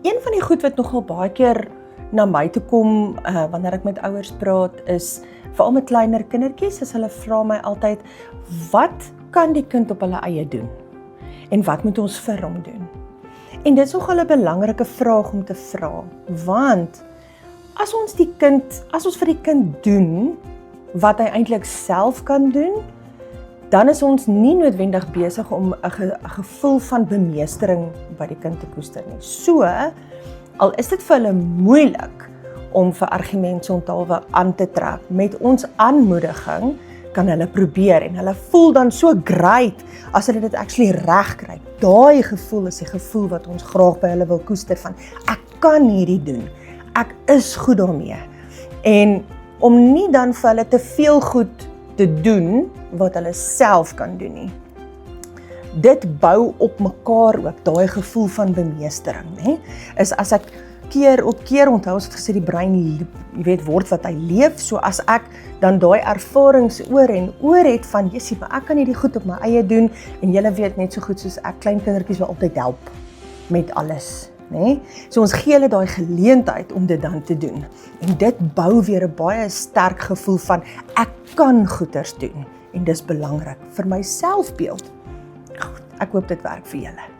Een van die goed wat nogal baie keer na my toe kom, wanneer ek met ouers praat, is, veral met kleiner kindertjies, is hulle vra my altyd, wat kan die kind op hulle eie doen? En wat moet ons vir hom doen? En dit is nogal 'n belangrike vraag om te vra, want as ons vir die kind doen, wat hy eintlik self kan doen, dan is ons nie noodwendig besig om 'n gevoel van bemeestering by die kind te koester nie. So, al is dit vir hulle moeilik om vir argumentsonthaalwe aan te trek, met ons aanmoediging kan hulle probeer en hulle voel dan so great as hulle dit actually reg kry. Daai gevoel is die gevoel wat ons graag by hulle wil koester van, ek kan hierdie doen, ek is goed daarmee. En om nie dan vir hulle te veel goed te doen wat hulle self kan doen nie. Dit bou op mekaar ook, daai gevoel van bemeestering, né? Is as ek keer op keer onthou, ons het gesê die brein, word wat hy leef, so as ek dan daai ervarings oor en oor het van, jessie, maar ek kan hierdie goed op my eie doen, en julle weet net so goed soos ek, klein kindertjies wil altyd help met alles, né? So ons gee hulle daai geleentheid om dit dan te doen, en dit bou weer 'n baie sterk gevoel van, ek kan goeders doen, en dis belangrik vir my selfbeeld. Goed, ek hoop dit werk vir julle.